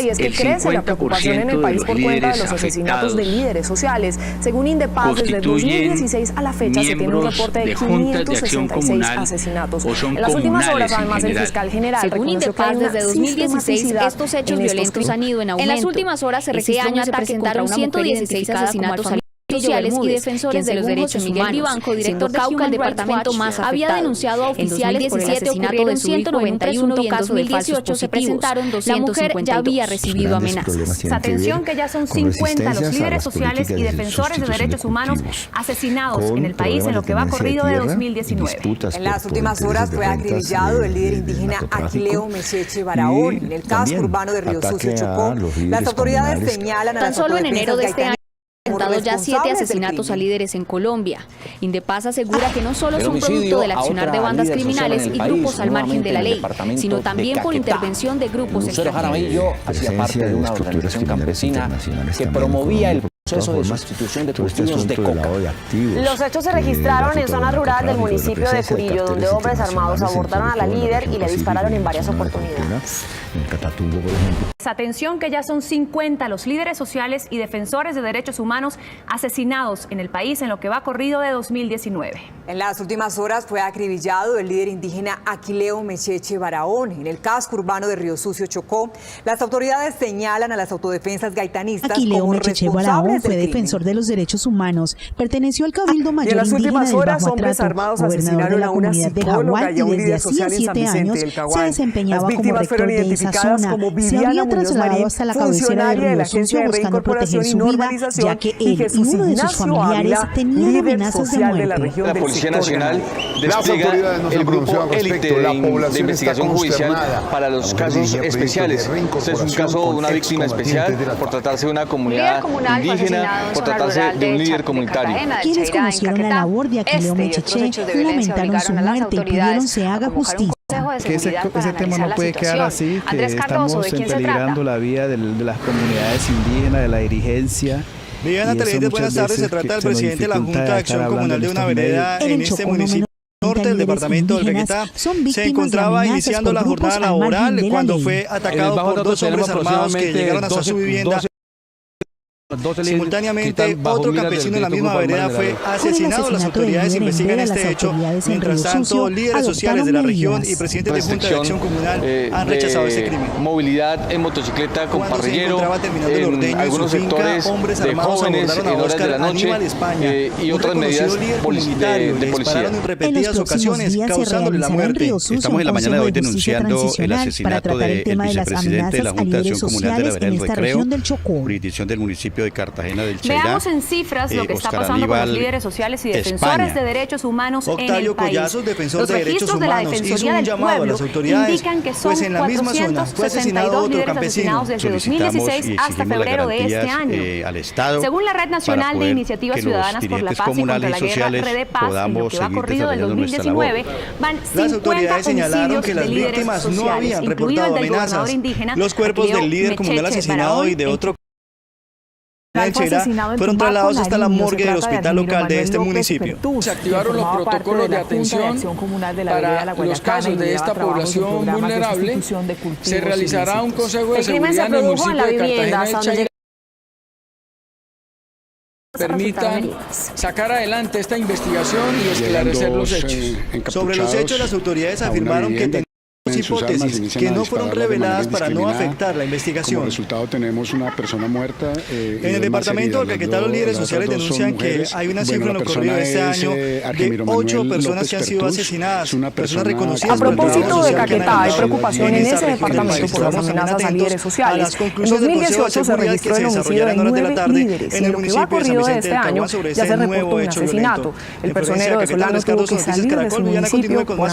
Y es que crece la preocupación en el país por cuenta de los asesinatos de líderes sociales. Según Indepaz, desde 2016 a la fecha se tiene un reporte de 566 asesinatos. En las últimas horas, además, el fiscal general según Indepaz, desde 2016 estos hechos violentos han ido en aumento. En las últimas horas se registró un ataque contra 116 asesinatos sociales y defensores de los derechos humanos. Miguel Vivanco, director de Cauca, el departamento más afectado, había denunciado a oficiales por el asesinato de 191 y en 2018 se presentaron 252. La mujer ya había recibido amenazas. Atención, que ya son 50 los líderes sociales y defensores de derechos humanos asesinados en el país en lo que va corrido de 2019. En las últimas horas fue acribillado el líder indígena Aquileo Mecheche Barahón en el casco urbano de Río Sucio, Chocó. Las autoridades señalan a tan solo en enero de este año ya 7 asesinatos a líderes en Colombia. Indepaz asegura que no solo son producto del accionar de bandas criminales y grupos al margen de la ley, sino también por intervención de grupos extranjeros. Hacía parte de una organización campesina que promovía el proceso de sustitución de cultivos de coca. Los hechos se registraron en zona rural del municipio de Curillo, donde hombres armados abordaron a la líder y le dispararon en varias oportunidades. Atención, que ya son 50 los líderes sociales y defensores de derechos humanos asesinados en el país en lo que va corrido de 2019. En las últimas horas fue acribillado el líder indígena Aquileo Mecheche Barahón en el casco urbano de Río Sucio, Chocó. Las autoridades señalan a las autodefensas gaitanistas Aquileo como Mecheche responsables Barahón fue defensor de los derechos humanos, perteneció al Cabildo Mayor y en las indígena últimas del horas, Bajo hombres Atrato, armados gobernador de asesinaron la a una comunidad de psicóloga Jaguar y a un y desde líder hacía social en San 7 Vicente años del se Caguán. desempeñaba Las como víctimas rector fueron de esa identificadas zona. como Se Viviana había Muñoz trasladado Marín, hasta la cabecera de funcionaria de la Río Agencia Sucio de buscando Reincorporación proteger y su vida, Normalización, ya que y él y Jesús uno de sus Ignacio familiares Ávila, tenían líder amenazas de social de la muerte. región La del Policía sector Nacional Granada. despliega el grupo élite de investigación judicial para los casos especiales. Este es un caso de una víctima especial por tratarse de una comunidad indígena, por tratarse de un líder comunitario. Quienes conocieron la labor de Aquileo Mecheche lamentaron su muerte y pidieron se haga justicia. Que ese tema no puede quedar así, que estamos peligrando la vida de las comunidades indígenas, de la dirigencia. Viviana Televidentes, buenas tardes. Se trata del presidente de la Junta de Acción Comunal de una vereda en este municipio norte del departamento del Caquetá. Se encontraba iniciando la jornada laboral cuando fue atacado por 2 hombres armados que llegaron hasta su vivienda. Simultáneamente, otro campesino en la misma vereda fue asesinado. Las autoridades investigan este hecho. Mientras tanto, líderes sociales de la región y presidentes de Junta de Acción Comunal han rechazado este crimen. Movilidad en motocicleta con Cuando parrillero, en algunos sectores de jóvenes en horas de la noche y otras medidas de policía. Dispararon en repetidas ocasiones, causándole la muerte. Estamos en la mañana de hoy denunciando el asesinato del vicepresidente de la Junta de Acción Comunal de la vereda del Recreo, jurisdicción del municipio de Cartagena del Cheirá. Veamos en cifras lo que está pasando con los líderes sociales y defensores de derechos humanos en el país. Octavio Collazos, defensor Los de derechos registros de la humanos, hizo Defensoría un del llamado a Pueblo las autoridades, indican que son pues en la misma zona fue asesinado 462 otro líderes campesino. asesinados desde 2016 hasta febrero de este año. Al Estado, según la Red Nacional de Iniciativas Ciudadanas por la Paz y contra la Guerra, Red Paz, en lo que va corrido del 2019, van 50 señalaron que homicidios las de líderes víctimas no sociales, habían incluido reportado el del gobernador amenazas. indígena Los cuerpos Aquileo del líder comunal Mecheche asesinado Barahón y de otro fueron trasladados hasta la morgue del hospital local de este municipio. Se activaron los protocolos de atención para los casos de esta población vulnerable. Se realizará un consejo de seguridad en el municipio de Cartagena del Cheirá. Permitan sacar adelante esta investigación y esclarecer los hechos. Sobre los hechos, las autoridades afirmaron que tenían hipótesis que no fueron reveladas para no afectar la investigación. Como resultado tenemos una persona muerta. En el departamento del Caquetá, los líderes sociales denuncian que hay una cifra en lo corrido de este año de 8 personas que han sido asesinadas, personas reconocidas. A propósito de Caquetá, hay preocupación en ese departamento por las amenazas a líderes sociales. En 2018 se registró el homicidio de 9 líderes y en lo que va corrido de este año ya se reportó un asesinato. El personero venezolano tuvo que salir de su municipio por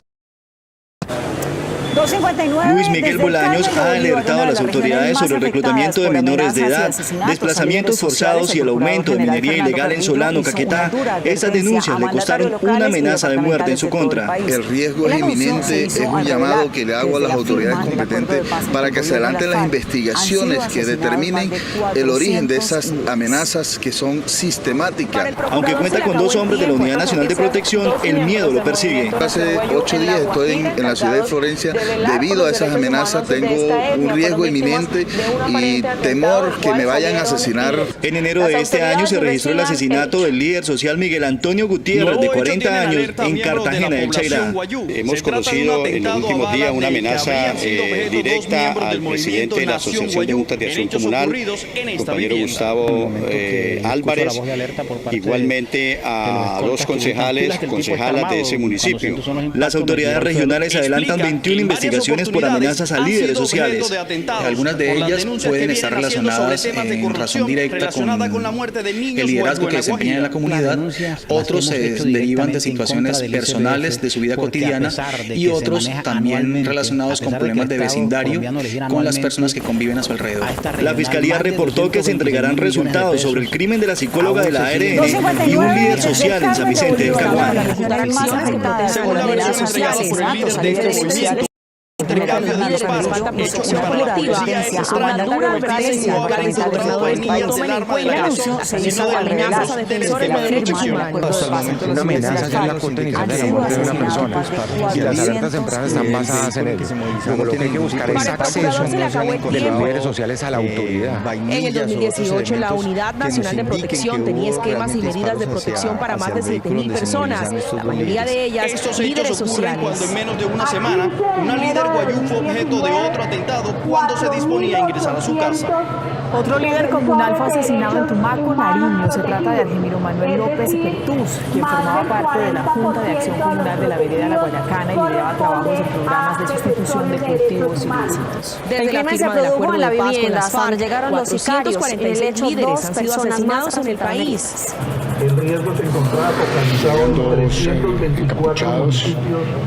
259. Luis Miguel Bolaños ha alertado a las autoridades sobre el reclutamiento de menores de edad, desplazamientos forzados y el aumento de minería ilegal en Solano, Caquetá. Estas denuncias le costaron una amenaza de muerte en su contra. El riesgo es inminente, es un llamado que le hago a las autoridades competentes para que se adelanten las investigaciones que determinen el origen de esas amenazas que son sistemáticas. Aunque cuenta con 2 hombres de la Unidad Nacional de Protección, el miedo lo persigue. Hace 8 días estoy en la ciudad de Florencia debido a esas amenazas tengo un riesgo inminente y temor que me vayan a asesinar. En enero de este año se registró el asesinato del líder social Miguel Antonio Gutiérrez, de 40 años, en Cartagena del Chairá. Hemos conocido en los últimos días una amenaza directa al presidente de la Asociación de Juntas de Acción Comunal, el compañero Gustavo Álvarez, igualmente a dos concejalas de ese municipio. Las autoridades regionales adelantan 21 investigaciones por amenazas a líderes sociales. Algunas de ellas pueden estar relacionadas en razón directa con el liderazgo que desempeñan en la comunidad, otros se derivan de situaciones personales de su vida cotidiana y otros también relacionados con problemas de vecindario con las personas que conviven a su alrededor. La Fiscalía reportó que se entregarán resultados sobre el crimen de la psicóloga de la ARN y un líder social en San Vicente del Caguán. Según la versión entregada por el líder de este movimiento, intercambio de disparos, protección colectiva, abandura la presencia a la incorporadora de niños del arma de la nación, haciendo amenazas a defensores de derechos humanos. Una amenaza es la contención de la muerte de una persona y las alertas tempranas están basadas en ello. Luego lo que hay que buscar es acceso de los líderes sociales a la autoridad. En el 2018 la Unidad Nacional de Protección tenía esquemas y medidas de protección para más de 7.000 personas, la mayoría de ellas líderes sociales. Cuando en menos de una semana una líder guayú fue objeto de otro atentado cuando se disponía a ingresar a su casa. Otro líder comunal fue asesinado en Tumaco, Nariño. Se trata de Argemiro Manuel López Pertús, quien formaba parte de la Junta de Acción Comunal de la Vereda La Guayacana y lideraba trabajos en programas de sustitución de cultivos ilícitos. El crimen se produjo en la vivienda cuando llegaron los sicarios. En el hecho, 2 personas más en el país. El riesgo se encontraba focalizado en 324 municipios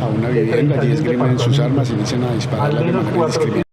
a una vivienda y esgrimen sus armas y inician a dispararla de manera indiscriminada.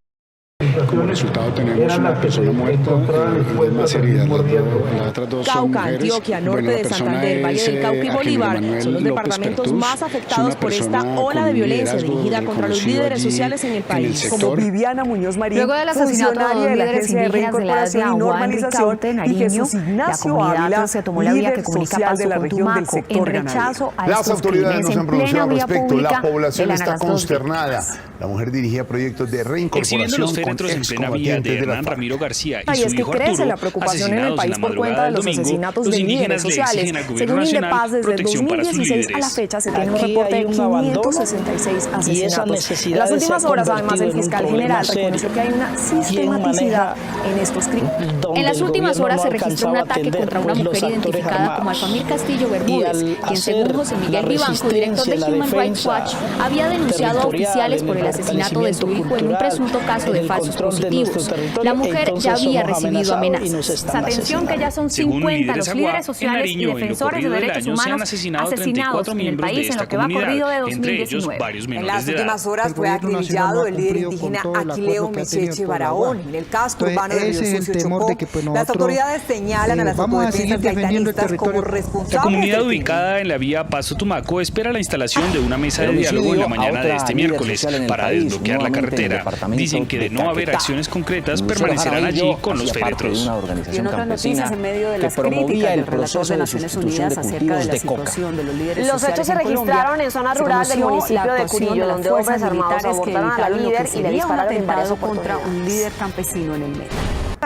Como resultado tenemos una persona muerta y más heridas. Las otras dos son Cauca, mujeres. Antioquia, norte de Santander, Valle del Cauca y Bolívar son los departamentos más afectados por esta ola de violencia dirigida contra los líderes sociales en el país. Como Viviana Muñoz Marín, Luego del asesinato de dos líderes indígenas de la etnia Aguán, Ricaute, Nariño, la comunidad se tomó la vía que comunica Pasto con Tumaco en rechazo a estos crímenes en plena vía pública. La población está consternada. La mujer dirigía proyectos de reincorporación con en plena vía de Hernán Ramiro García y es su que hijo crece Arturo, la preocupación en el país por cuenta de los asesinatos los de líderes sociales. Según Indepaz, desde 2016 a la fecha se tiene un reporte de 566 asesinatos. En las últimas horas, además, el fiscal general reconoció que hay una sistematicidad en estos crímenes. En las últimas horas se registró un ataque contra una mujer identificada como Alfamir Castillo Bermúdez, quien según José Miguel Vivanco, director de Human Rights Watch, había denunciado a oficiales por el asesinato de su hijo en un presunto caso de falsos positivos. La mujer ya había recibido amenazas. Atención que ya son 50 los líderes sociales y defensores de derechos humanos asesinados en el país en lo que va corrido de 2019. En las últimas horas fue acribillado el líder indígena Aquileo Mecheche Barahón en el casco urbano de Río Sucio, Chocó. Las autoridades señalan a las autodefensas gaitanistas como responsables. La comunidad ubicada en la vía Pasto-Tumaco espera la instalación de una mesa de diálogo en la mañana de este miércoles para desbloquear la carretera. Dicen que de no haber acciones concretas permanecerán allí con los féretros. Y en otras noticias, en medio de las críticas del relator de Naciones Unidas acerca de la situación de los líderes sociales, los hechos se registraron en zona rural del municipio de Curillo, donde hombres armados abordaron a la líder y le dispararon en varias contra un líder campesino en el medio.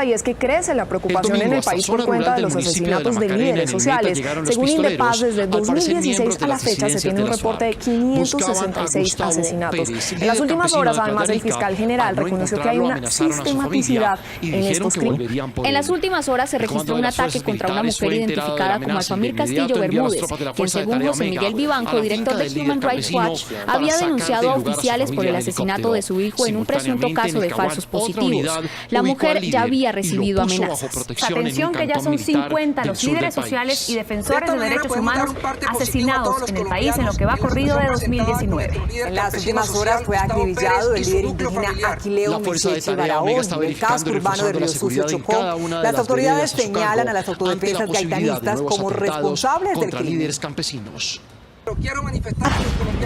Y es que crece la preocupación en el país por cuenta de los asesinatos de líderes sociales. Según Indepaz, desde 2016 a la fecha se tiene un reporte de 566 asesinatos. En las últimas horas, además, el fiscal general reconoció que hay una sistematicidad en estos crímenes. En las últimas horas se registró un ataque contra una mujer identificada como Alfamir Castillo Bermúdez, quien según José Miguel Vivanco, director de Human Rights Watch, había denunciado a oficiales por el asesinato de su hijo en un presunto caso de falsos positivos. La mujer ya había recibido amenazas. Atención que ya son 50 los líderes sociales y defensores de derechos humanos asesinados en el país en lo que va corrido de 2019. En las últimas horas fue acribillado el líder indígena Aquileo Mecheche Barahón en el casco urbano de Río Sucio, Chocó. Las autoridades señalan a las autodefensas gaitanistas como responsables del crimen.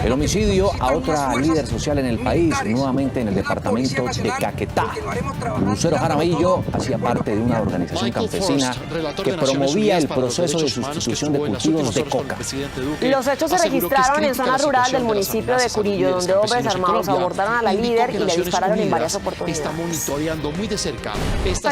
El homicidio a otra líder social en el país, nuevamente en el departamento de Caquetá. Lucero Jaramillo hacía parte de una organización campesina que promovía el proceso de sustitución de cultivos de coca. Los hechos se registraron en zona rural del municipio de Curillo, donde hombres armados abordaron a la líder y le dispararon en varias oportunidades.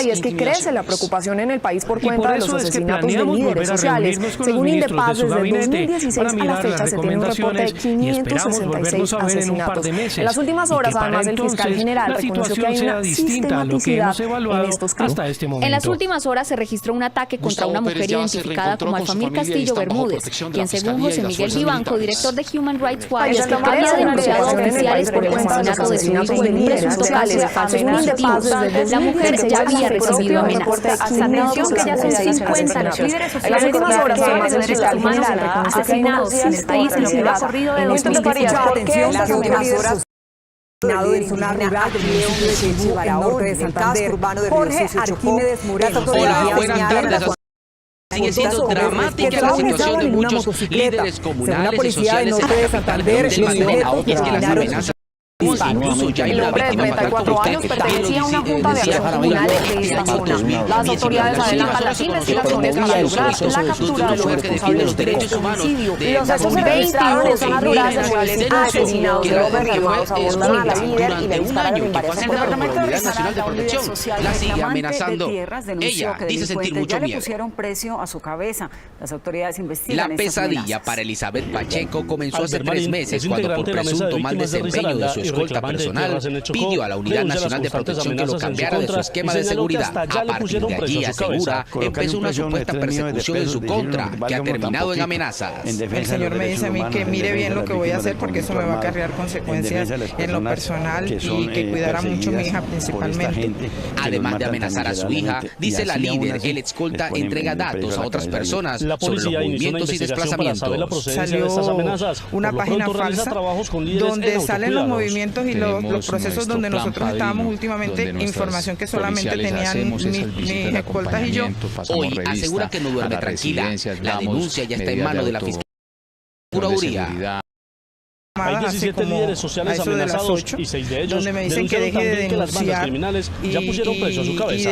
Y es que crece la preocupación en el país por cuenta de los asesinatos de líderes sociales. Según Indepaz, desde 2016 a la fecha se tiene un reporte de 566 asesinatos. En las últimas horas, además, el fiscal general reconoció que hay una sistematicidad en estos crímenes. En las últimas horas se registró un ataque contra una mujer identificada como Alfamir Castillo Bermúdez, quien según José Miguel Vivanco, director de Human Rights Watch, había denunciado a oficiales por el asesinato de su hijo en líderes sociales. Según Indepaz, la mujer ya había recibido amenazas. Atención que ya son 50 los líderes sociales de derechos humanos asesinados en el país en lo que va corrido de 2018. Atención, las últimas horas en zona rural del municipio de Cheche, Barahona, en el casco urbano de Río Sucio, Chocó. Las autoridades señalan sigue siendo dramática la situación de muchos líderes comunales y sociales en la capital del Magdalena. Y es que las amenazas incluso ya hay el hombre de 34 años pertenecía a una junta de acción comunal de esta zona. Las autoridades adelantan las investigaciones para lograr la captura de los responsables del homicidio. Los hechos se registraron en zona rural del municipio asesinados de hombres armados abordaron a la líder y le dispararon en varias oportunidades. La Unidad Nacional de Protección la sigue amenazando. Ella dice sentir mucho miedo. Ya le pusieron precio a su cabeza. Las autoridades investigan. La pesadilla para Elizabeth Pacheco comenzó hace 3 meses cuando por presunto mal desempeño de su escolta personal pidió a la Unidad Nacional de Protección que lo cambiara de su esquema de seguridad. A partir de allí, asegura, empezó una supuesta persecución en su contra que ha terminado en amenazas. El señor me dice a mí que mire bien lo que voy a hacer porque eso me va a acarrear consecuencias en lo personal y que cuidara mucho a mi hija principalmente. Además de amenazar a su hija, dice la líder, el escolta entrega datos a otras personas sobre los movimientos y desplazamientos. Salió una página falsa donde salen los movimientos y los procesos donde nosotros estábamos últimamente, información que solamente tenían mis escoltas y yo. Hoy asegura que no duerme tranquila. La denuncia ya está en manos de la Fiscalía. Hay 17 líderes sociales amenazados y 6 de ellos donde me dicen que deje de que las bandas criminales ya pusieron preso a su cabeza.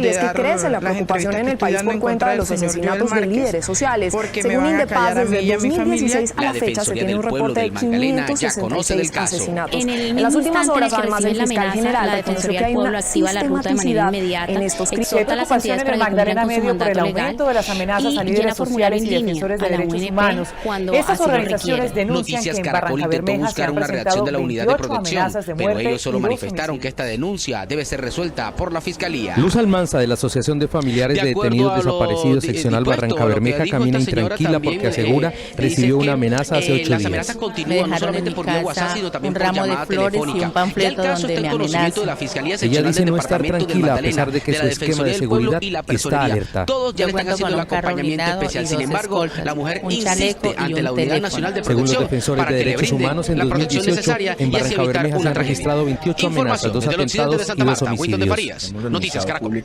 Y es que crece la preocupación en el país por cuenta de los asesinatos de líderes sociales. Según Indepaz, desde 2016 a la fecha se tiene un reporte de 566 asesinatos. En las últimas horas, además, el fiscal general reconoció que hay una sistematicidad en estos crímenes. Exhorta a las entidades para Magdalena Medio por el aumento de las amenazas a líderes sociales y defensores de derechos humanos. Estas organizaciones denuncian que en Barranca intentó buscar una reacción de la Unidad de Protección, pero ellos solo manifestaron que esta denuncia debe ser resuelta por la Fiscalía. Luz Almanza, de la Asociación de Familiares de Detenidos Desaparecidos Seccional Barranca Bermeja, camina intranquila porque asegura recibió una amenaza hace 8 días. Las amenazas continúan no solamente por vía WhatsApp, sino también por llamada telefónica. Y el caso está en conocimiento de la Fiscalía Seccional del Departamento del Magdalena, de la Defensoría del Pueblo y la Personería. Todos ya le están haciendo el acompañamiento especial. Sin embargo, la mujer insiste ante la Unidad Nacional de Protección para que le Humanos en 2018 en Barranca Bermeja se han registrado 28 amenazas, 2 atentados y 2 homicidios. Noticias Caracol.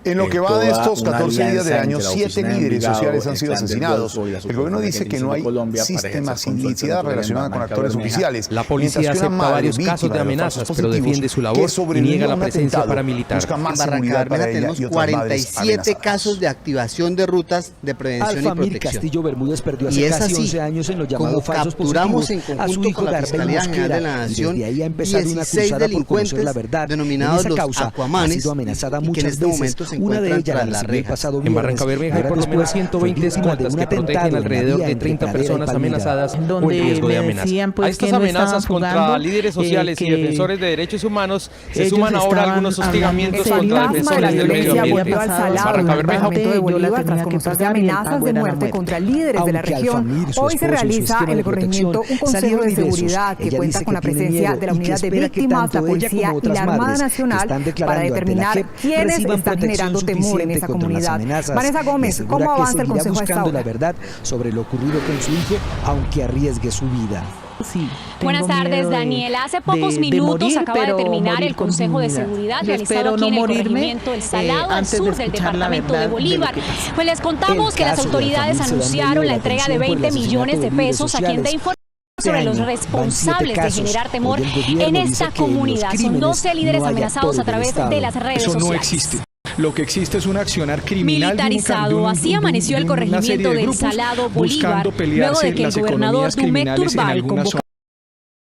En lo que va de estos 14 días del año, 7 líderes sociales han sido asesinados. El gobierno dice que no hay sistematicidad relacionada con actores oficiales. La policía acepta varios casos de amenazas, pero defiende su labor y niega la presencia paramilitar. En Barranca Bermeja tenemos 47 casos de activación de rutas de prevención y protección. Alfamir Castillo Bermúdez perdió hace casi 11 años en los llamados falsos positivos a su hijo Garbel Mosquera, de la Nación, desde ahí ha empezado una cruzada por conocer la verdad. Denominados en esa causa Aquamanes, ha sido amenazada y que muchas en este veces. momento se Una de encuentran ellas la recibió el pasado En Barranca Bermeja hay por lo menos 120 escoltas que protegen alrededor de 30 personas amenazadas o en riesgo de amenaza. A estas amenazas contra líderes sociales y defensores de derechos humanos se suman ahora algunos hostigamientos contra defensores del medio ambiente. Barranca Bermeja de Bolívar tras conocerse amenazas de muerte contra líderes de la región. Hoy se realiza en el corregimiento un consejo de seguridad que cuenta con la presencia de la unidad de víctimas, la policía y la Armada Nacional para determinar quiénes están generando temor en esa comunidad. Vanessa Gómez, ¿cómo avanza el consejo a esta hora? La verdad sobre lo ocurrido con su hijo, aunque arriesgue su vida. Sí, buenas tardes, Daniela. Hace pocos minutos acaba de terminar el Consejo de Seguridad realizado aquí en el corregimiento El Salado, al sur del departamento de Bolívar. Pues les contamos que las autoridades anunciaron la entrega de 20 millones de pesos a quien dé información sobre los responsables de generar temor en esta comunidad. Son 12 líderes amenazados a través de las redes sociales. Eso no existe. Lo que existe es un accionar criminal militarizado. Así amaneció el corregimiento del Salado, Bolívar, luego de que el gobernador Dumek Turbay convocó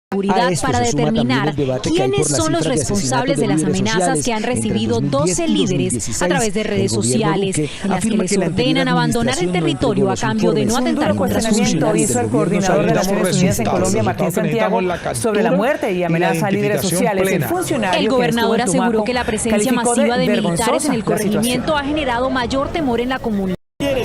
seguridad para determinar quiénes son los responsables de las amenazas que han recibido 12 líderes a través de redes sociales, en las que les ordenan abandonar el territorio a cambio de no atentar contra sus ciudadanos. Hizo el coordinador de Naciones Unidas en Colombia, Martín Santiago, sobre la muerte y amenaza a líderes sociales. El gobernador aseguró que la presencia masiva de militares en el corregimiento ha generado mayor temor en la comunidad,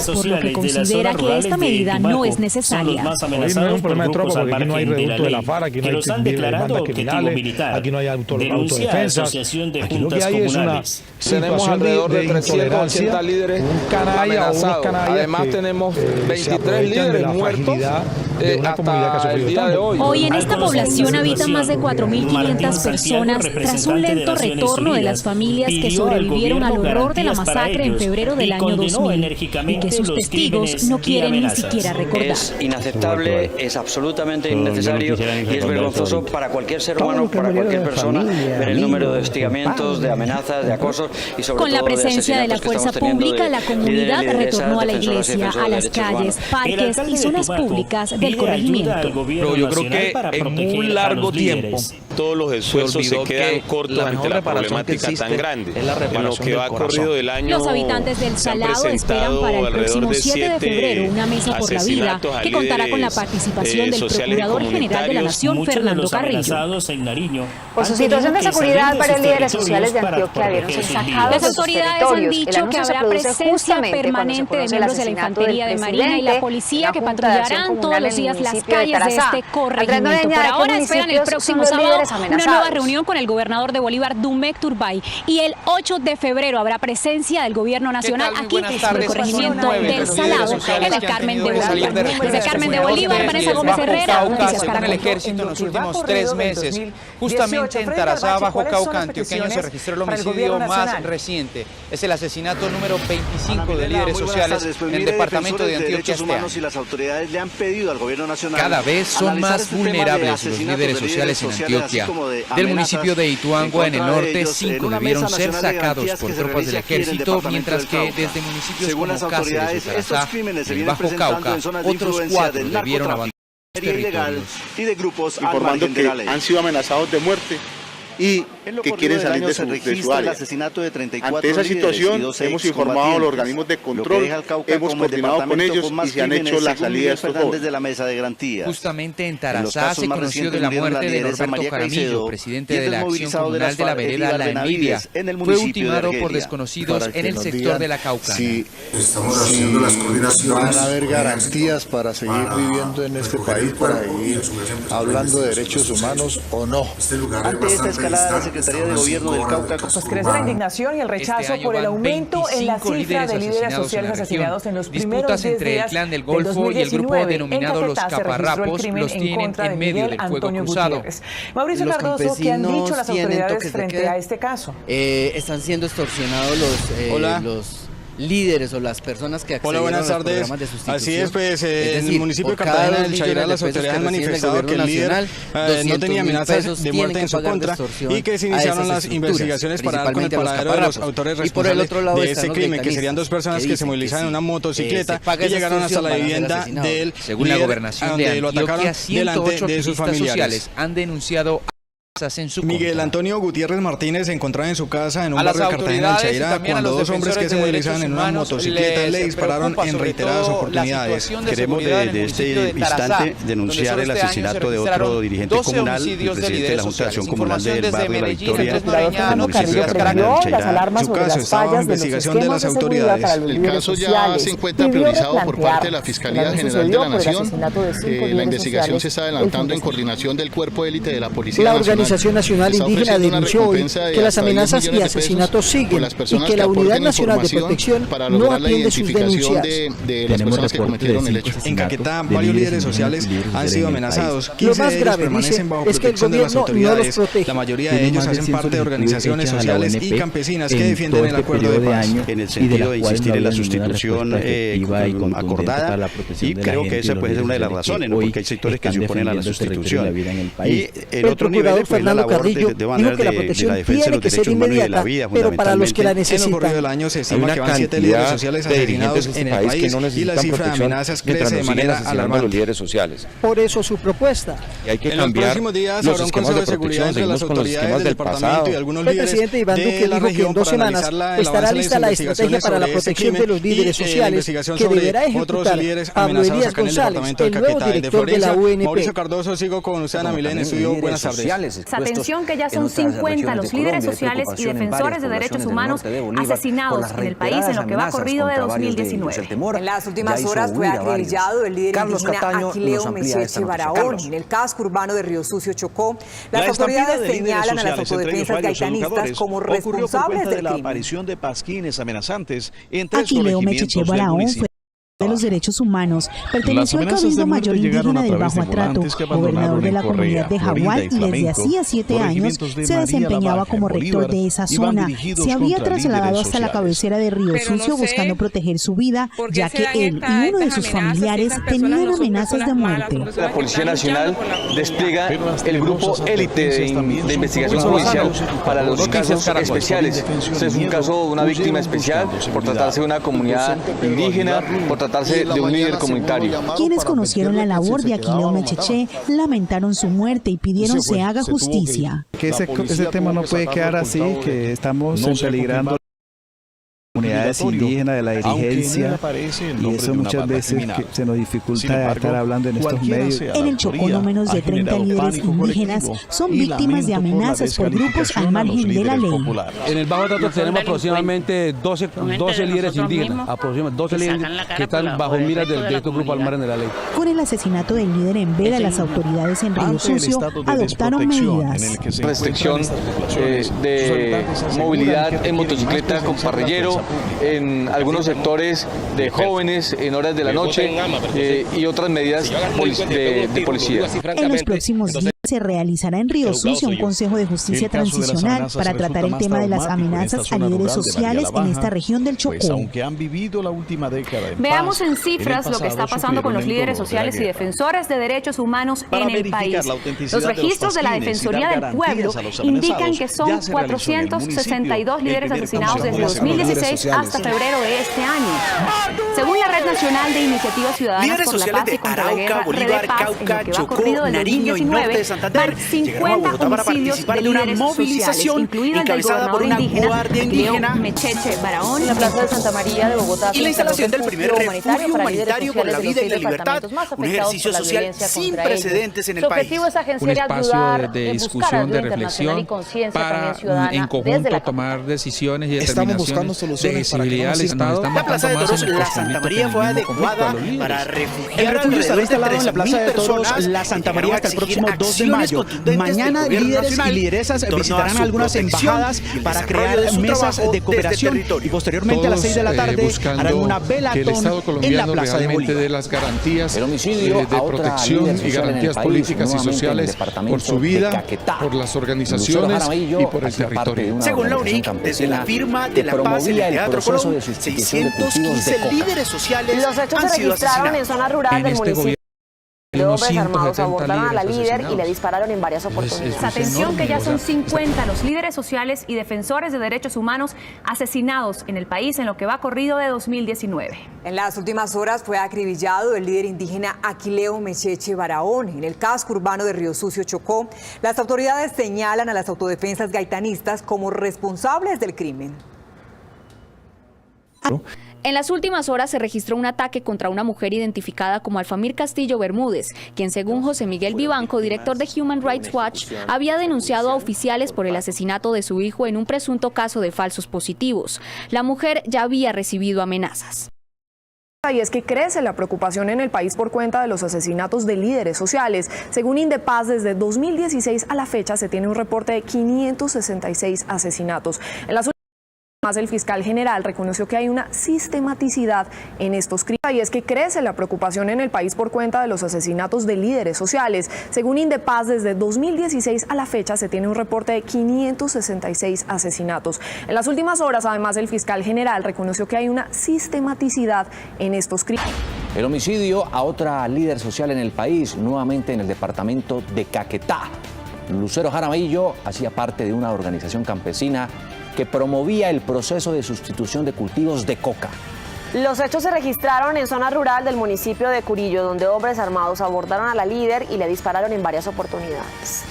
por lo que considera que esta medida no es necesaria. Hoy no es un problema de tropa, porque aquí no hay reducto de la FARC, aquí no hay bandas criminales, aquí no hay autodefensa. Aquí lo que hay es una situación de intolerancia, líderes, un canalla o unos canallas. Además tenemos 23 líderes muertos hasta el día de hoy. Hoy en esta población habitan más de 4.500 personas tras un lento retorno de las familias que sobrevivieron al horror de la masacre en febrero del año 2000 y que sus testigos no quieren ni siquiera recordar. Es inaceptable, es absolutamente innecesario y es vergonzoso para cualquier ser humano, para cualquier persona, ver el número de hostigamientos, de amenazas, de acosos y sobre todo con la presencia de la fuerza pública, la comunidad retornó a la iglesia, a las calles, parques y zonas públicas del corregimiento. Pero yo creo que en muy largo tiempo todos los esfuerzos se quedan cortos ante la problemática tan grande. En lo que va corrido del año, los habitantes del Salado esperan para el próximo 7 de febrero una mesa por la vida que contará con la participación del Procurador General de la Nación, Fernando Carrillo. Por su situación de seguridad, varios líderes sociales de Antioquia vieron ser sacados. Las autoridades han dicho que habrá presencia permanente de miembros de la Infantería de Marina y la policía que patrullarán todos los días las calles de este corregimiento. Por ahora esperan el próximo sábado una nueva reunión con el gobernador de Bolívar, Dumek Turbay, y el 8 de febrero habrá presencia del gobierno nacional aquí en el corregimiento del Salado, en el Carmen de Bolívar. Desde Carmen de Bolívar, Vanessa Gómez Herrera, Noticias Caracol. El ejército en los últimos 3 meses, justamente en Tarazá, Bajo Cauca antioqueño, se registró el homicidio más reciente. Es el asesinato número 25 de líderes sociales en el departamento de Antioquia este año. Las autoridades le han pedido al gobierno nacional cada vez son más vulnerables los líderes sociales en Antioquia. Del municipio de Ituango, en el norte, 5 debieron ser sacados por tropas del ejército, mientras que desde municipios como Cáceres o Tarazá, en Bajo Cauca, otros 4 debieron abandonar los territorios. Y de grupos informando que han sido amenazados de muerte y que quieren salir de su área. Ante esa situación hemos informado a los organismos de control, hemos coordinado con ellos y se han hecho la salida de estos jóvenes. Justamente en Tarazá se conoció de la muerte de Norberto Jaramillo, presidente de la Acción Comunal de la Vereda La Envidia. Fue ultimado por desconocidos en el sector de la Caucana. Estamos haciendo las coordinaciones. Van a haber garantías para seguir viviendo en este país, para seguir hablando de derechos humanos o no. Ante esta escalada de Secretaría de Gobierno del Cauca. Pues crece la indignación y el rechazo por el aumento en la cifra de líderes sociales asesinados en los primeros 10 entre días el clan del Golfo y el grupo denominado Los Caparrapos los tienen en medio del fuego cruzado. Mauricio Cardoso, ¿qué han dicho las autoridades frente a este caso? Están siendo extorsionados los líderes o las personas que accedieron buenas a los tardes. programas de sustitución. Así es, pues en el municipio de Cartagena del Chairá las autoridades han manifestado que el líder no tenía amenazas de muerte en su contra y que se iniciaron las investigaciones para dar con el paradero de los autores responsables de ese crimen, que serían 2 personas que se movilizaban en una motocicleta y llegaron hasta la vivienda del según la gobernación de Antioquia, 108 de sus familiares. Han denunciado Miguel Antonio Gutiérrez Martínez se encontraba en su casa en un barrio de Cartagena del Chairá cuando 2 hombres que se movilizaban en una motocicleta le dispararon en reiteradas oportunidades. Queremos desde este instante denunciar el asesinato de otro dirigente comunal, el presidente de la Junta de Acción Comunal del barrio La Victoria, del municipio de Cartagena del Chairá. Su caso está bajo investigación de las autoridades. El caso ya se encuentra priorizado por parte de la Fiscalía General de la Nación. La investigación se está adelantando en coordinación del Cuerpo de Élite de la Policía Nacional Organización Nacional Indígena denunció hoy que las amenazas y asesinatos siguen y que la Unidad Nacional de Protección no atiende sus denuncias. Tenemos reportes de en Caquetá, varios líderes sociales han sido amenazados. Lo más grave, dice, es que el gobierno no los protege. La mayoría de ellos hacen parte de organizaciones sociales y campesinas que defienden el acuerdo de paz. En el sentido de insistir en la sustitución acordada, y creo que esa puede ser una de las razones, ¿no? Porque hay sectores que se oponen a la sustitución. Y el otro nivel es la labor de la defensa de los derechos humanos y de la vida, pero para los que la necesitan. En el corrido del año se estima que van 7 líderes sociales asesinados en el país y la cifra de amenazas crece de manera alarmante. Líderes sociales. Por eso su propuesta. Y hay que en los próximos días habrá un consejo de seguridad entre las autoridades del departamento y algunos líderes. El presidente Iván Duque dijo que en 2 semanas estará lista la estrategia para la protección de los líderes sociales que deberá ejecutar Pablo Elías González, el nuevo director de la UNP. Mauricio Cardoso, sigo con usted, Ana Milena, estudio. Buenas tardes. Atención que ya son 50 los líderes sociales y defensores de derechos humanos asesinados en el país en lo que va corrido de 2019. En las últimas horas fue acribillado el líder indígena Aquileo Mecheche Barahón en el casco urbano de Río Sucio, Chocó. Las autoridades señalan a las autodefensas gaitanistas como responsables del crimen. Aparición de pasquines amenazantes Aquileo Mecheche Barahón fue de los derechos humanos, perteneció al Cabildo Mayor Indígena del Bajo Atrato, gobernador de la comunidad de Jaguar, y desde hacía 7 años se desempeñaba como rector de esa zona. Se había trasladado hasta la cabecera de Río Sucio buscando proteger su vida, ya que él y uno de sus familiares tenían amenazas de muerte. La Policía Nacional despliega el grupo élite de investigación policial para los casos especiales. Este es un caso de una víctima especial por tratarse de una comunidad indígena, por tratarse de un líder comunitario. Quienes conocieron la labor de Aquileo Mecheche lamentaron su muerte y pidieron se haga justicia. Que ese tema no puede quedar así, que estamos peligrando comunidades indígenas de la dirigencia, y eso muchas veces que se nos dificulta estar hablando en estos medios. En el Chocó no menos de 30 líderes indígenas son víctimas de amenazas por grupos al margen de la ley. En el Bajo Atrato tenemos aproximadamente 12 líderes indígenas, aproximadamente 12 líderes que están bajo miras de estos grupos al margen de la ley. Con el asesinato del líder en Vera, las autoridades en Río Sucio adoptaron medidas. Restricción de movilidad en motocicleta con parrillero, en algunos sectores de jóvenes en horas de la noche y otras medidas de policía. En los próximos días se realizará en Río Sucio un Consejo de Justicia Transicional para tratar el tema de las amenazas a líderes sociales en esta región del Chocó. Aunque han vivido la última década en Veamos en cifras lo que está pasando con los líderes sociales y defensores de derechos humanos en el país. Los registros de la Defensoría del Pueblo indican que son 462 líderes asesinados desde 2016 hasta febrero de este año. Según la Red Nacional de Iniciativas Ciudadanas por la Paz y contra la Guerra, Redepaz, en lo que va corrido del 2019, van 50 homicidios de líderes sociales, incluido el del gobernador indígena Aquileo Mecheche Barahón. En la Plaza de Santa María de Bogotá. Y la instalación del primer refugio humanitario por la vida y la libertad, un ejercicio social sin precedentes en el país. Un espacio de discusión, de reflexión, para en conjunto tomar decisiones y determinaciones de visibilidad al Estado. La Plaza de Toros La Santa María fue adecuada para refugiar el refugio estará instalado en la Plaza de Toros La Santa María hasta el próximo 2 de mayo. Mañana líderes y lideresas visitarán algunas embajadas para crear mesas de cooperación y posteriormente a las 6 de la tarde harán una velatón en la Plaza de Bolívar. De las garantías de protección y garantías políticas y sociales por su vida, por las organizaciones y por el territorio. Según la UNIC, desde la firma de la paz en el Teatro Colón, 615 líderes sociales han sido asesinados. En zona rural del municipio. Hombres armados abordaron a la líder y le dispararon en varias oportunidades. Atención que ya son 50 los líderes sociales y defensores de derechos humanos asesinados en el país en lo que va corrido de 2019. En las últimas horas fue acribillado el líder indígena Aquileo Mecheche Barahón en el casco urbano de Río Sucio, Chocó. Las autoridades señalan a las autodefensas gaitanistas como responsables del crimen. En las últimas horas se registró un ataque contra una mujer identificada como Alfamir Castillo Bermúdez, quien según José Miguel Vivanco, director de Human Rights Watch, había denunciado a oficiales por el asesinato de su hijo en un presunto caso de falsos positivos. La mujer ya había recibido amenazas. Y es que crece la preocupación en el país por cuenta de los asesinatos de líderes sociales. Según Indepaz, desde 2016 a la fecha se tiene un reporte de 566 asesinatos. En las Además, el fiscal general reconoció que hay una sistematicidad en estos crímenes. Y es que crece la preocupación en el país por cuenta de los asesinatos de líderes sociales. Según Indepaz, desde 2016 a la fecha se tiene un reporte de 566 asesinatos. En las últimas horas, además, el fiscal general reconoció que hay una sistematicidad en estos crímenes. El homicidio a otra líder social en el país, nuevamente en el departamento de Caquetá. Lucero Jaramillo hacía parte de una organización campesina que promovía el proceso de sustitución de cultivos de coca. Los hechos se registraron en zona rural del municipio de Curillo, donde hombres armados abordaron a la líder y le dispararon en varias oportunidades.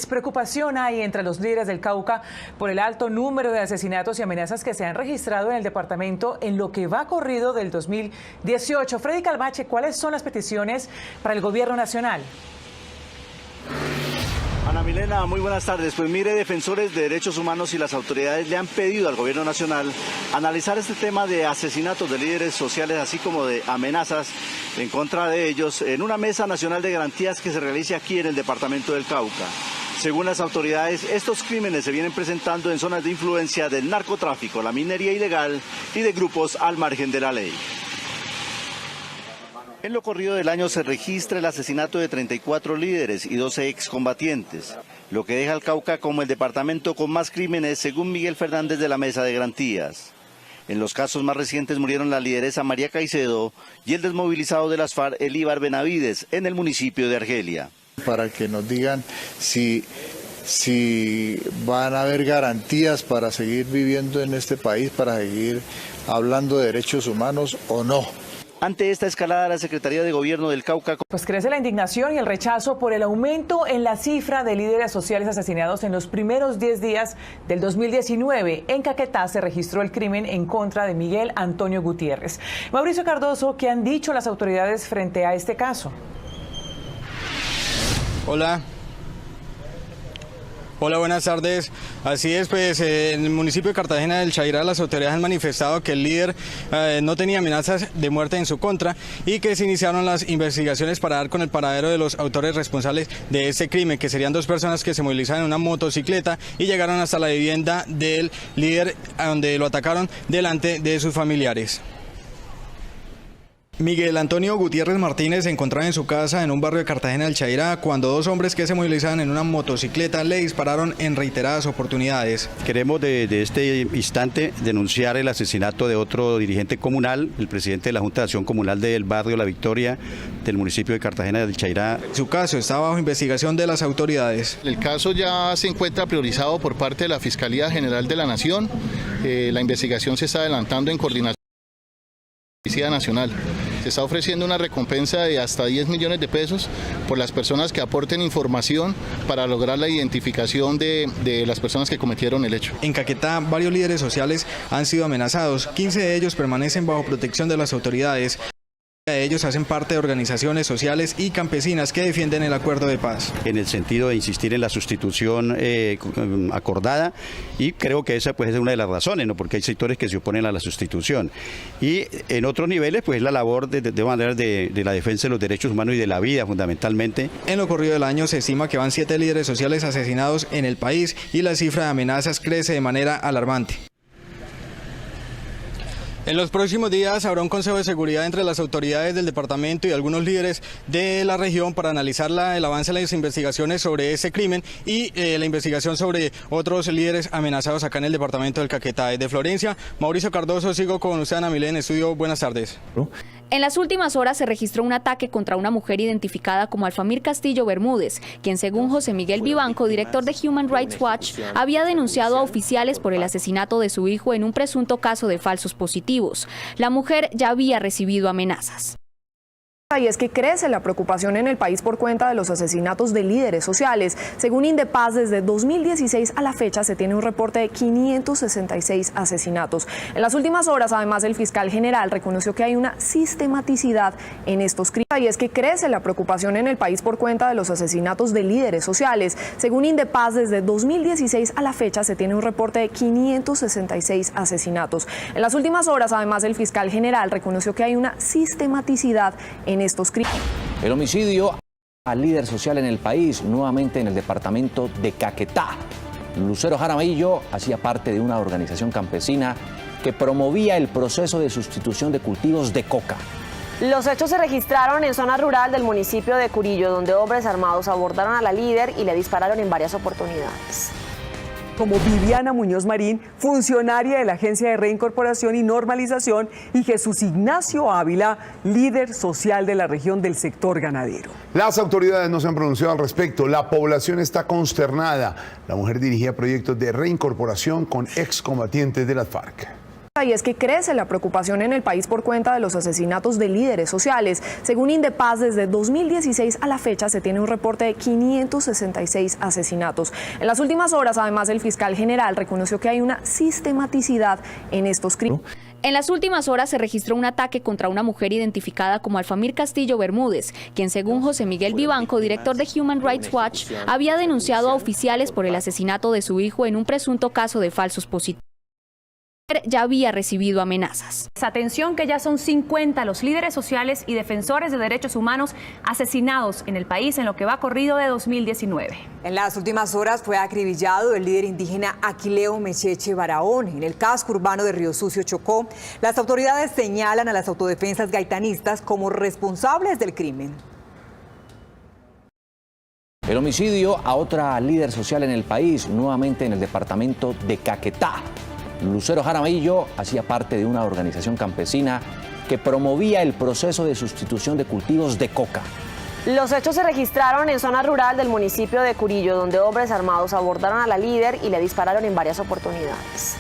Preocupación hay entre los líderes del Cauca por el alto número de asesinatos y amenazas que se han registrado en el departamento en lo que va corrido del 2018. Freddy Calvache, ¿cuáles son las peticiones para el gobierno nacional? Ana Milena, muy buenas tardes. Pues mire, defensores de derechos humanos y las autoridades le han pedido al gobierno nacional analizar este tema de asesinatos de líderes sociales, así como de amenazas en contra de ellos, en una mesa nacional de garantías que se realice aquí en el departamento del Cauca. Según las autoridades, estos crímenes se vienen presentando en zonas de influencia del narcotráfico, la minería ilegal y de grupos al margen de la ley. En lo corrido del año se registra el asesinato de 34 líderes y 12 excombatientes, lo que deja al Cauca como el departamento con más crímenes, según Miguel Fernández de la Mesa de Garantías. En los casos más recientes murieron la lideresa María Caicedo y el desmovilizado de las FARC, Elíbar Benavides, en el municipio de Argelia. Para que nos digan si van a haber garantías para seguir viviendo en este país, para seguir hablando de derechos humanos o no. Ante esta escalada, la Secretaría de Gobierno del Cauca... Pues crece la indignación y el rechazo por el aumento en la cifra de líderes sociales asesinados en los primeros 10 días del 2019. En Caquetá se registró el crimen en contra de Miguel Antonio Gutiérrez. Mauricio Cardoso, ¿qué han dicho las autoridades frente a este caso? Hola. Hola, buenas tardes. Así es, pues en el municipio de Cartagena del Chairá las autoridades han manifestado que el líder no tenía amenazas de muerte en su contra y que se iniciaron las investigaciones para dar con el paradero de los autores responsables de este crimen, que serían dos personas que se movilizaron en una motocicleta y llegaron hasta la vivienda del líder, donde lo atacaron delante de sus familiares. Miguel Antonio Gutiérrez Martínez se encontraba en su casa en un barrio de Cartagena del Chairá cuando dos hombres que se movilizaban en una motocicleta le dispararon en reiteradas oportunidades. Queremos de este instante denunciar el asesinato de otro dirigente comunal, el presidente de la Junta de Acción Comunal del barrio La Victoria del municipio de Cartagena del Chairá. Su caso está bajo investigación de las autoridades. El caso ya se encuentra priorizado por parte de la Fiscalía General de la Nación. La investigación se está adelantando en coordinación con la Policía Nacional. Se está ofreciendo una recompensa de hasta 10 millones de pesos por las personas que aporten información para lograr la identificación de las personas que cometieron el hecho. En Caquetá, varios líderes sociales han sido amenazados. 15 de ellos permanecen bajo protección de las autoridades. Ellos hacen parte de organizaciones sociales y campesinas que defienden el acuerdo de paz. En el sentido de insistir en la sustitución acordada, y creo que esa pues es una de las razones, ¿no? Porque hay sectores que se oponen a la sustitución. Y en otros niveles pues la labor de la defensa de los derechos humanos y de la vida fundamentalmente. En lo corrido del año se estima que van 7 líderes sociales asesinados en el país y la cifra de amenazas crece de manera alarmante. En los próximos días habrá un consejo de seguridad entre las autoridades del departamento y algunos líderes de la región para analizar el avance de las investigaciones sobre ese crimen y la investigación sobre otros líderes amenazados acá en el departamento del Caquetá. De Florencia, Mauricio Cardoso, sigo con usted, Ana Milena, en estudio. Buenas tardes. En las últimas horas se registró un ataque contra una mujer identificada como Alfamir Castillo Bermúdez, quien según José Miguel Vivanco, director de Human Rights Watch, había denunciado a oficiales por el asesinato de su hijo en un presunto caso de falsos positivos. La mujer ya había recibido amenazas. Y es que crece la preocupación en el país por cuenta de los asesinatos de líderes sociales. Según Indepaz, desde 2016 a la fecha se tiene un reporte de 566 asesinatos. En las últimas horas, además, el fiscal general reconoció que hay una sistematicidad en estos crímenes. Y es que crece la preocupación en el país por cuenta de los asesinatos de líderes sociales. Según Indepaz, desde 2016 a la fecha se tiene un reporte de 566 asesinatos. En las últimas horas, además, el fiscal general reconoció que hay una sistematicidad en estos crímenes. El homicidio al líder social en el país, nuevamente en el departamento de Caquetá. Lucero Jaramillo hacía parte de una organización campesina que promovía el proceso de sustitución de cultivos de coca. Los hechos se registraron en zona rural del municipio de Curillo, donde hombres armados abordaron a la líder y le dispararon en varias oportunidades. Como Viviana Muñoz Marín, funcionaria de la Agencia de Reincorporación y Normalización, y Jesús Ignacio Ávila, líder social de la región del sector ganadero. Las autoridades no se han pronunciado al respecto. La población está consternada. La mujer dirigía proyectos de reincorporación con excombatientes de las FARC. Y es que crece la preocupación en el país por cuenta de los asesinatos de líderes sociales. Según Indepaz, desde 2016 a la fecha se tiene un reporte de 566 asesinatos. En las últimas horas, además, el fiscal general reconoció que hay una sistematicidad en estos crímenes. En las últimas horas se registró un ataque contra una mujer identificada como Alfamir Castillo Bermúdez, quien, según José Miguel Vivanco, director de Human Rights Watch, había denunciado a oficiales por el asesinato de su hijo en un presunto caso de falsos positivos. Ya había recibido amenazas. Atención, que ya son 50 los líderes sociales y defensores de derechos humanos asesinados en el país en lo que va corrido de 2019. En las últimas horas fue acribillado el líder indígena Aquileo Mecheche Barahona en el casco urbano de Río Sucio, Chocó. Las autoridades señalan a las autodefensas gaitanistas como responsables del crimen. El homicidio a otra líder social en el país, nuevamente en el departamento de Caquetá. Lucero Jaramillo hacía parte de una organización campesina que promovía el proceso de sustitución de cultivos de coca. Los hechos se registraron en zona rural del municipio de Curillo, donde hombres armados abordaron a la líder y le dispararon en varias oportunidades.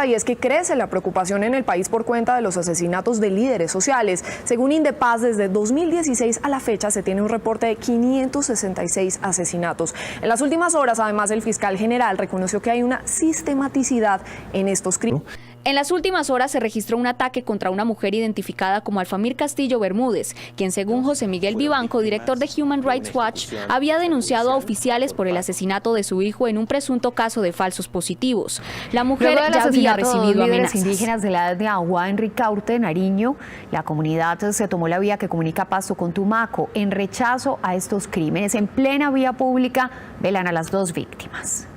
Y es que crece la preocupación en el país por cuenta de los asesinatos de líderes sociales. Según Indepaz, desde 2016 a la fecha se tiene un reporte de 566 asesinatos. En las últimas horas, además, el fiscal general reconoció que hay una sistematicidad en estos crímenes. En las últimas horas se registró un ataque contra una mujer identificada como Alfamir Castillo Bermúdez, quien, según José Miguel Vivanco, director de Human Rights Watch, había denunciado a oficiales por el asesinato de su hijo en un presunto caso de falsos positivos. La mujer ya había recibido amenazas. Indígenas de la etnia Agua en Ricaurte, Nariño, la comunidad se tomó la vía que comunica Pasto con Tumaco en rechazo a estos crímenes. En plena vía pública velan a las dos víctimas.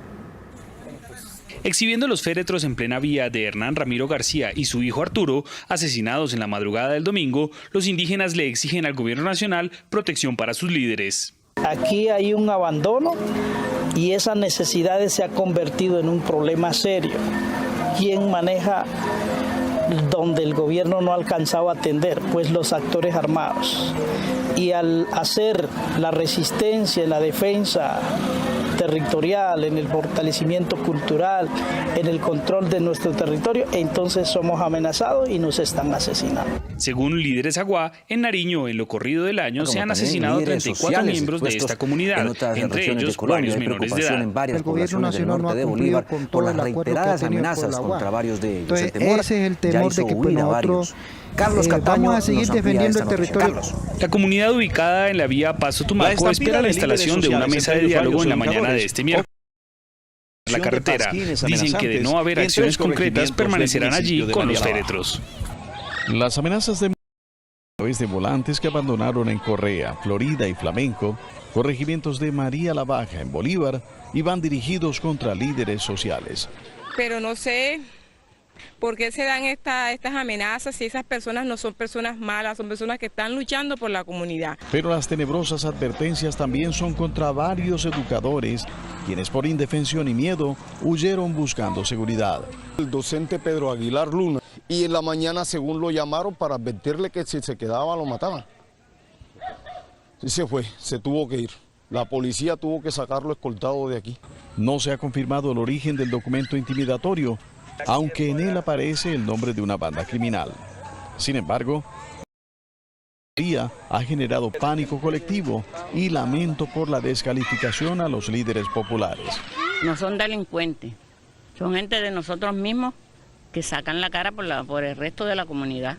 Exhibiendo los féretros en plena vía de Hernán Ramiro García y su hijo Arturo, asesinados en la madrugada del domingo, los indígenas le exigen al gobierno nacional protección para sus líderes. Aquí hay un abandono y esa necesidad se ha convertido en un problema serio. ¿Quién maneja donde el gobierno no ha alcanzado a atender? Pues los actores armados. Y al hacer la resistencia, la defensa territorial, en el fortalecimiento cultural, en el control de nuestro territorio, entonces somos amenazados y nos están asesinando. Según líderes Agua, en Nariño, en lo corrido del año, se han asesinado 34 miembros de esta comunidad, entre ellos varios menores de edad. En varias poblaciones del norte de Bolívar por las reiteradas amenazas contra varios de ellos. Ese es el temor de que nosotros vamos a seguir defendiendo el territorio. La comunidad ubicada en la vía Pasto Tumaco espera la instalación de una mesa de diálogo en la mañana de este miércoles. La carretera. Dicen que de no haber acciones concretas permanecerán allí con los féretros. Las amenazas de volantes que abandonaron en Correa, Florida y Flamenco, corregimientos de María la Baja en Bolívar, y van dirigidos contra líderes sociales. Pero no sé por qué se dan estas amenazas si esas personas no son personas malas, son personas que están luchando por la comunidad. Pero las tenebrosas advertencias también son contra varios educadores, quienes por indefensión y miedo huyeron buscando seguridad. El docente Pedro Aguilar Luna, y en la mañana según lo llamaron para advertirle que si se quedaba lo mataban. Y se fue, se tuvo que ir. La policía tuvo que sacarlo escoltado de aquí. No se ha confirmado el origen del documento intimidatorio, aunque en él aparece el nombre de una banda criminal. Sin embargo, ha generado pánico colectivo y lamento por la descalificación a los líderes populares. No son delincuentes, son gente de nosotros mismos que sacan la cara por el resto de la comunidad.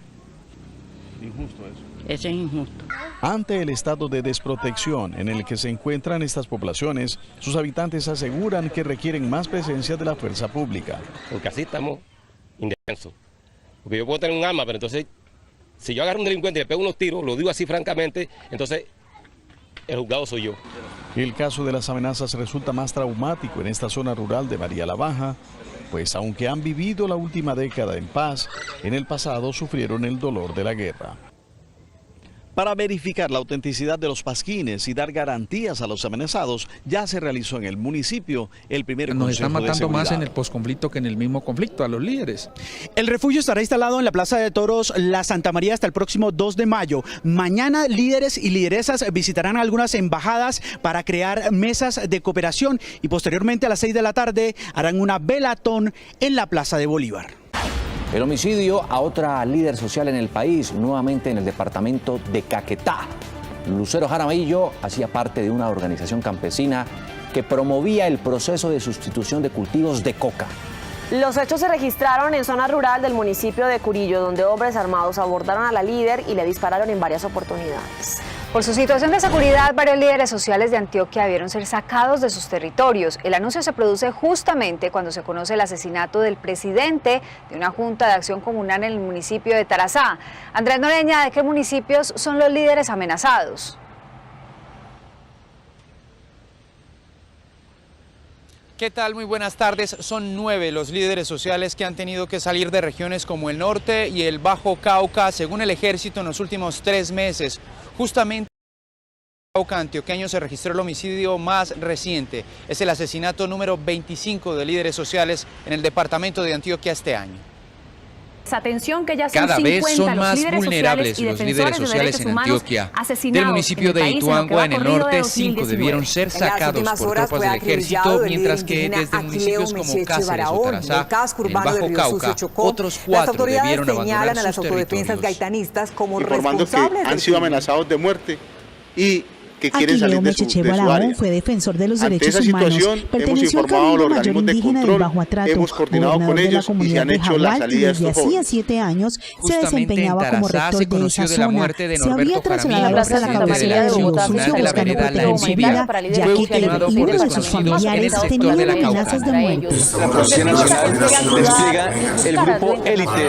Injusto eso. Eso es injusto. Ante el estado de desprotección en el que se encuentran estas poblaciones, sus habitantes aseguran que requieren más presencia de la fuerza pública. Porque así estamos indefensos. Porque yo puedo tener un arma, pero entonces, si yo agarro un delincuente y le pego unos tiros, lo digo así francamente, entonces el juzgado soy yo. El caso de las amenazas resulta más traumático en esta zona rural de María la Baja, pues aunque han vivido la última década en paz, en el pasado sufrieron el dolor de la guerra. Para verificar la autenticidad de los pasquines y dar garantías a los amenazados, ya se realizó en el municipio el primer consejo de seguridad. Nos están matando más en el posconflicto que en el mismo conflicto, a los líderes. El refugio estará instalado en la Plaza de Toros La Santa María hasta el próximo 2 de mayo. Mañana líderes y lideresas visitarán algunas embajadas para crear mesas de cooperación y posteriormente a las 6 de la tarde harán una velatón en la Plaza de Bolívar. El homicidio a otra líder social en el país, nuevamente en el departamento de Caquetá. Lucero Jaramillo hacía parte de una organización campesina que promovía el proceso de sustitución de cultivos de coca. Los hechos se registraron en zona rural del municipio de Curillo, donde hombres armados abordaron a la líder y le dispararon en varias oportunidades. Por su situación de seguridad, varios líderes sociales de Antioquia debieron ser sacados de sus territorios. El anuncio se produce justamente cuando se conoce el asesinato del presidente de una junta de acción comunal en el municipio de Tarazá. Andrés Noreña, ¿de qué municipios son los líderes amenazados? ¿Qué tal? Muy buenas tardes. Son 9 los líderes sociales que han tenido que salir de regiones como el norte y el Bajo Cauca, según el ejército, en los últimos 3 meses. Justamente en Cauca antioqueño se registró el homicidio más reciente. Es el asesinato número 25 de líderes sociales en el departamento de Antioquia este año. Atención, que ya son cada 50 vez son más líderes vulnerables sociales los líderes sociales en Antioquia. Del municipio de Ituango, en el norte, 5 debieron ser sacados por tropas del ejército, mientras que desde municipios como Cáceres o Tarazá, en el Bajo Cauca, otros 4 debieron abandonar a las sus autodefensas gaitanistas como informando responsables que han sido amenazados de muerte y que quieren salir de su área. Fue defensor de los Ante derechos esa situación, humanos. hemos informado a los organismos de control, hemos coordinado con ellos y se han hecho la salida de estos jóvenes. Hacía 7 años se Justamente desempeñaba como rector se de conoció esa de la zona. muerte de Se había Norberto trasladado hasta la cabecera de Río Sucio buscando proteger su vida, ya que él y uno de sus familiares tenían amenazas de muerte. La Policía Nacional despliega el grupo élite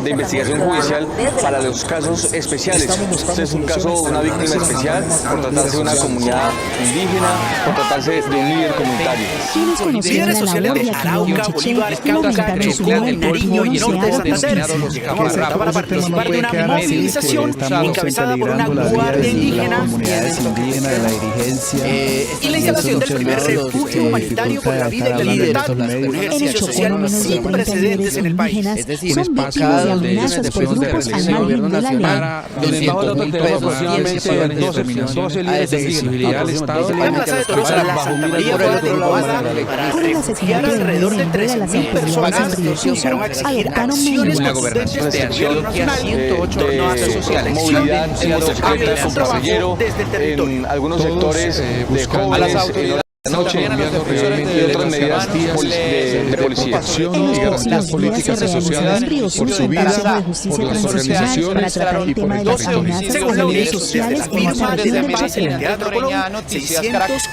de investigación judicial para los casos especiales. Este es un caso de una víctima especial por tratarse de una comunidad indígena, por tratarse de un líder comunitario. Líderes sociales de Arauca, Bolívar, Cauca, del Nariño y el norte de Santander llegaron a Bogotá para participar de una movilización encabezada por una guardia indígena y la instalación del primer refugio humanitario por la vida y la libertad, un ejercicio social sin precedentes en el país. Es decir, son víctimas de amenazas por grupos al margen de la ley. Bajo la autoridad 12 líderes de visibilidad al Estado. En Plaza de Toros, la Santa María fue aprobada para refugiar alrededor de 13.000 personas en Río Sucio, adoptaron medidas la gobernación de Antioquia, 108 ordenanzas sociales. Movilidad en motocicletas con pasajero, en algunos sectores de jóvenes, noche y otras medidas de policía. Las políticas asociadas por su vida, por las organizaciones para tratar el tema de las amenazas a las líderes sociales en esa región del país.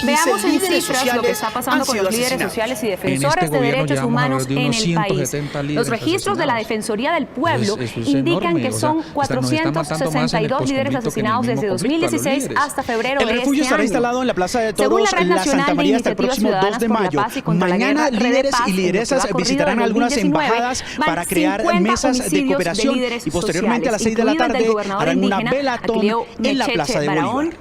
Veamos en cifras lo que está pasando con los líderes sociales y defensores de derechos humanos en el país. Los registros de la Defensoría del Pueblo indican que son 462 líderes asesinados desde 2016 hasta febrero de este año. El refugio estará instalado en la Plaza de Toros La Santa María hasta el próximo 2 de mayo. Mañana líderes y lideresas visitarán algunas embajadas para crear mesas de cooperación y posteriormente a las 6 de la tarde harán una velatón en la Plaza de Bolívar.